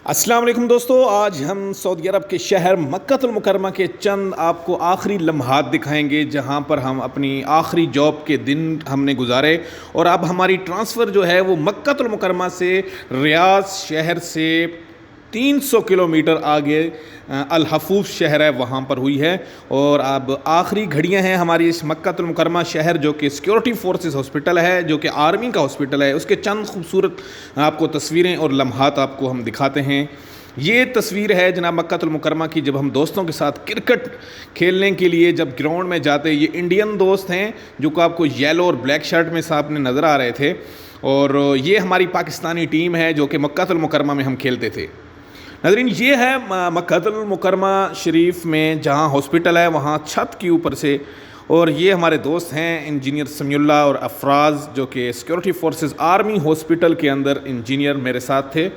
अस्सलाम वालेकुम दोस्तों, आज हम सऊदी अरब के शहर मक्कातुल मुकरमा के चंद आपको आखिरी लम्हात दिखाएंगे जहां पर हम अपनी आखिरी जॉब के दिन हमने गुजारे। और अब हमारी ट्रांसफ़र जो है वो मक्कातुल मुकरमा से रियाद शहर से 300 किलोमीटर आगे अल हफूफ शहर है वहाँ पर हुई है। और अब आखिरी घड़ियाँ हैं हमारी इस मक्कातुल मुकरमा शहर, जो कि सिक्योरिटी फोर्सेस हॉस्पिटल है, जो कि आर्मी का हॉस्पिटल है। उसके चंद खूबसूरत आपको तस्वीरें और लम्हात आपको हम दिखाते हैं। ये तस्वीर है जनाब मक्कातुल मुकरमा की, जब हम दोस्तों के साथ क्रिकेट खेलने के लिए जब ग्राउंड में जाते। ये इंडियन दोस्त हैं जो कि आपको येलो और ब्लैक शर्ट में सामने नज़र आ रहे थे, और ये हमारी पाकिस्तानी टीम है जो कि मक्कातुल मुकरमा में हम खेलते थे। नाज़रीन, ये है मक्कातुल मुकरमा शरीफ में जहाँ हॉस्पिटल है, वहाँ छत के ऊपर से। और ये हमारे दोस्त हैं इंजीनियर समीउल्लाह और अफराज, जो कि सिक्योरिटी फोर्सेस आर्मी हॉस्पिटल के अंदर इंजीनियर मेरे साथ थे।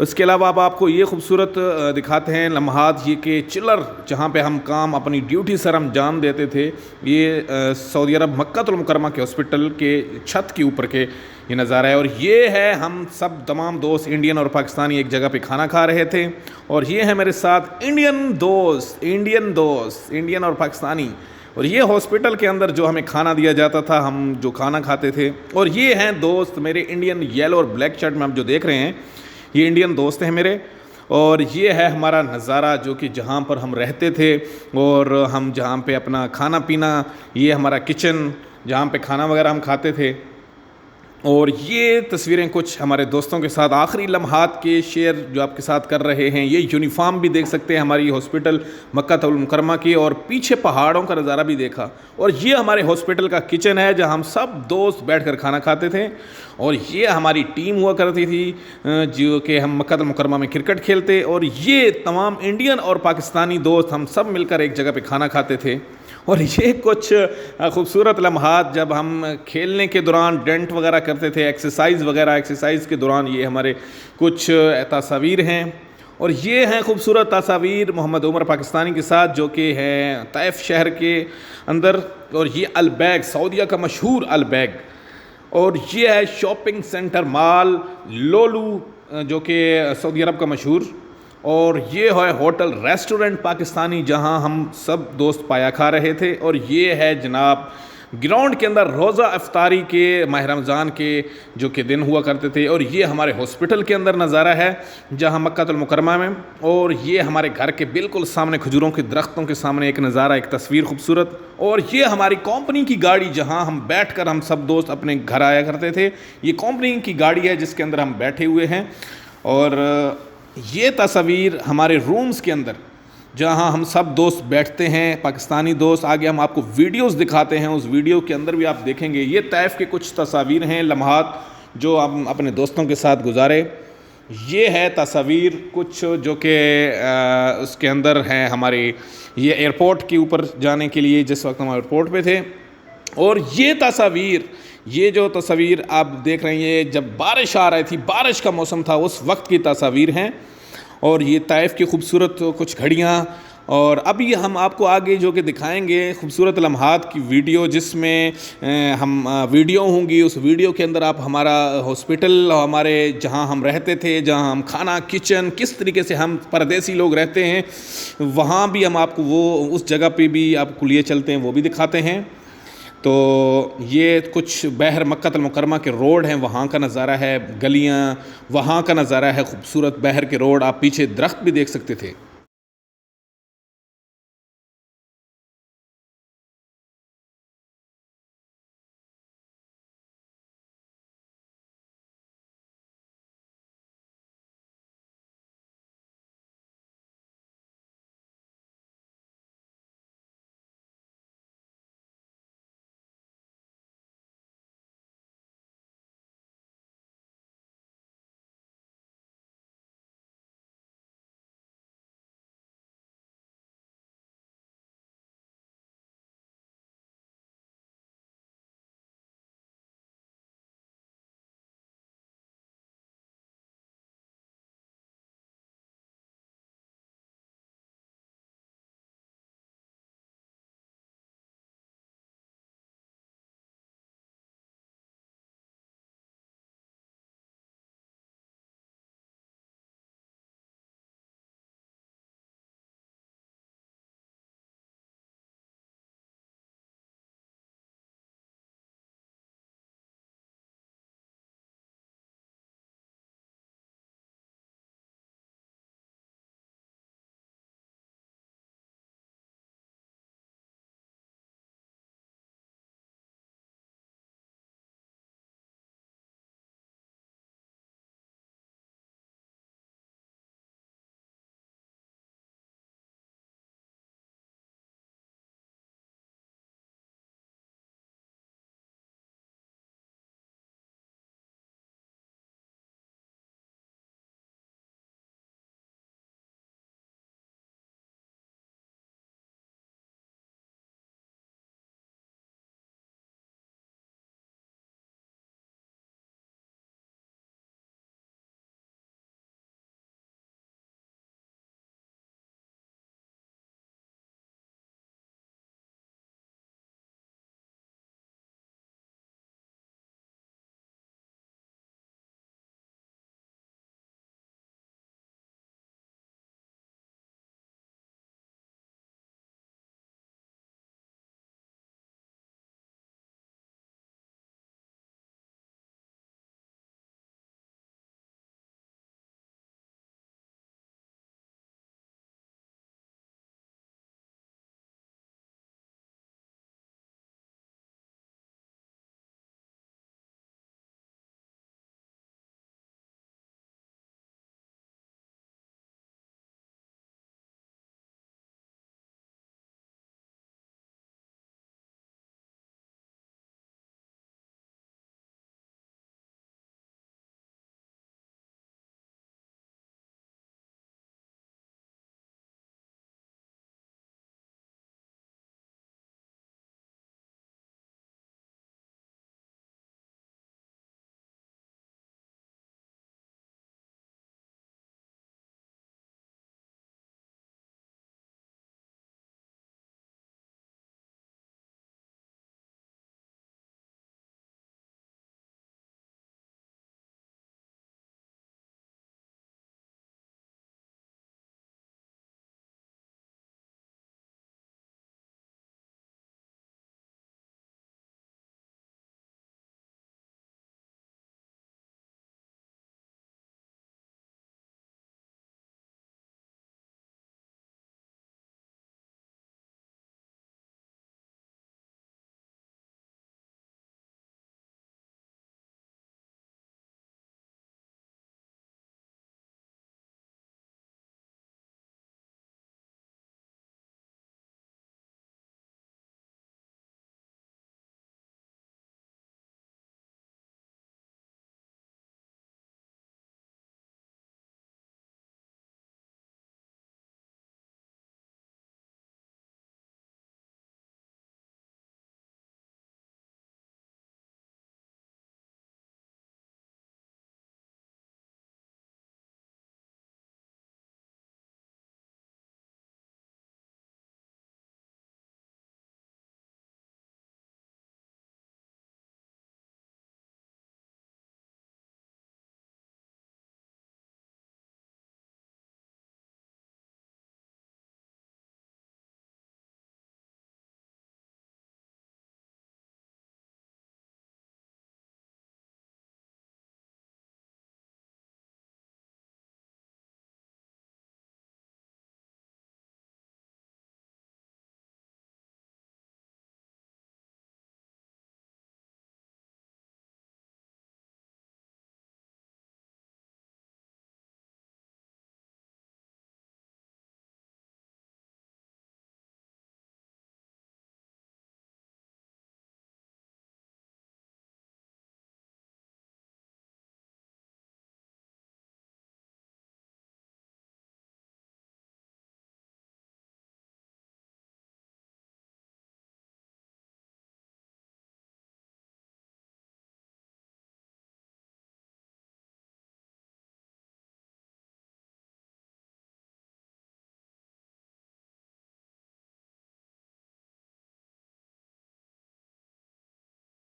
उसके अलावा अब आपको ये खूबसूरत दिखाते हैं लम्हात, ये कि चिलर जहाँ पे हम काम अपनी ड्यूटी सर अंजाम देते थे। ये सऊदी अरब मक्कातुल मुकरमा के हॉस्पिटल के छत के ऊपर के ये नज़ारा है। और ये है हम सब तमाम दोस्त इंडियन और पाकिस्तानी एक जगह पे खाना खा रहे थे। और ये है मेरे साथ इंडियन और पाकिस्तानी। और ये हॉस्पिटल के अंदर जो हमें खाना दिया जाता था, हम जो खाना खाते थे। और ये हैं दोस्त मेरे इंडियन, येलो और ब्लैक शर्ट में आप जो देख रहे हैं, ये इंडियन दोस्त हैं मेरे। और ये है हमारा नज़ारा जो कि जहाँ पर हम रहते थे और हम जहाँ पे अपना खाना पीना, ये हमारा किचन जहाँ पे खाना वगैरह हम खाते थे। और ये तस्वीरें कुछ हमारे दोस्तों के साथ आखिरी लम्हात के शेयर जो आपके साथ कर रहे हैं। ये यूनिफॉर्म भी देख सकते हैं हमारी हॉस्पिटल मक्कातुल मुकरमा की, और पीछे पहाड़ों का नज़ारा भी देखा। और ये हमारे हॉस्पिटल का किचन है जहाँ हम सब दोस्त बैठकर खाना खाते थे। और ये हमारी टीम हुआ करती थी जो कि हम मक्कातुल मुकरमा में क्रिकेट खेलते। और ये तमाम इंडियन और पाकिस्तानी दोस्त हम सब मिलकर एक जगह पर खाना खाते थे। और ये कुछ खूबसूरत लम्हात जब हम खेलने के दौरान डेंट वगैरह करते थे, एक्सरसाइज के दौरान ये हमारे कुछ तस्वीर हैं। और ये हैं खूबसूरत तस्वीर मोहम्मद उमर पाकिस्तानी के साथ, जो कि हैं तैफ शहर के अंदर। और ये अलबैग, सऊदीया का मशहूर अलबैग। और ये है शॉपिंग सेंटर मॉल लोलू, जो कि सऊदी अरब का मशहूर। और ये है होटल रेस्टोरेंट पाकिस्तानी जहां हम सब दोस्त पाया खा रहे थे। और ये है जनाब ग्राउंड के अंदर रोज़ा इफ्तारी के माह रमज़ान के जो कि दिन हुआ करते थे। और ये हमारे हॉस्पिटल के अंदर नज़ारा है जहां मक्कातुल मुकरमा में। और ये हमारे घर के बिल्कुल सामने खजूरों के दरख्तों के सामने एक नज़ारा, एक तस्वीर खूबसूरत। और ये हमारी कंपनी की गाड़ी जहां हम बैठकर हम सब दोस्त अपने घर आया करते थे। ये कंपनी की गाड़ी है जिसके अंदर हम बैठे हुए हैं। और ये तस्वीर हमारे रूम्स के अंदर जहां हम सब दोस्त बैठते हैं, पाकिस्तानी दोस्त। आगे हम आपको वीडियोस दिखाते हैं, उस वीडियो के अंदर भी आप देखेंगे। ये तैफ के कुछ तस्वीर हैं, लम्हात जो हम अपने दोस्तों के साथ गुजारे। ये है तस्वीर कुछ जो कि उसके अंदर हैं हमारे, ये एयरपोर्ट के ऊपर जाने के लिए जिस वक्त हम एयरपोर्ट पे थे। और ये तस्वीर, ये जो तस्वीर आप देख रहे हैं, ये जब बारिश आ रही थी, बारिश का मौसम था, उस वक्त की तस्वीर हैं। और ये ताइफ की खूबसूरत कुछ घड़ियाँ। और अभी हम आपको आगे जो कि दिखाएंगे खूबसूरत लम्हात की वीडियो, जिसमें हम वीडियो होंगी। उस वीडियो के अंदर आप हमारा हॉस्पिटल, हमारे जहाँ हम रहते थे, जहाँ हम खाना, किचन, किस तरीके से हम परदेसी लोग रहते हैं, वहाँ भी हम आपको वो उस जगह पे भी आपको लिए चलते हैं, वो भी दिखाते हैं। तो ये कुछ बहर मक्कातुल मुकरमा के रोड हैं, वहाँ का नज़ारा है, गलियाँ, वहाँ का नज़ारा है खूबसूरत बहर के रोड। आप पीछे दरख्त भी देख सकते थे।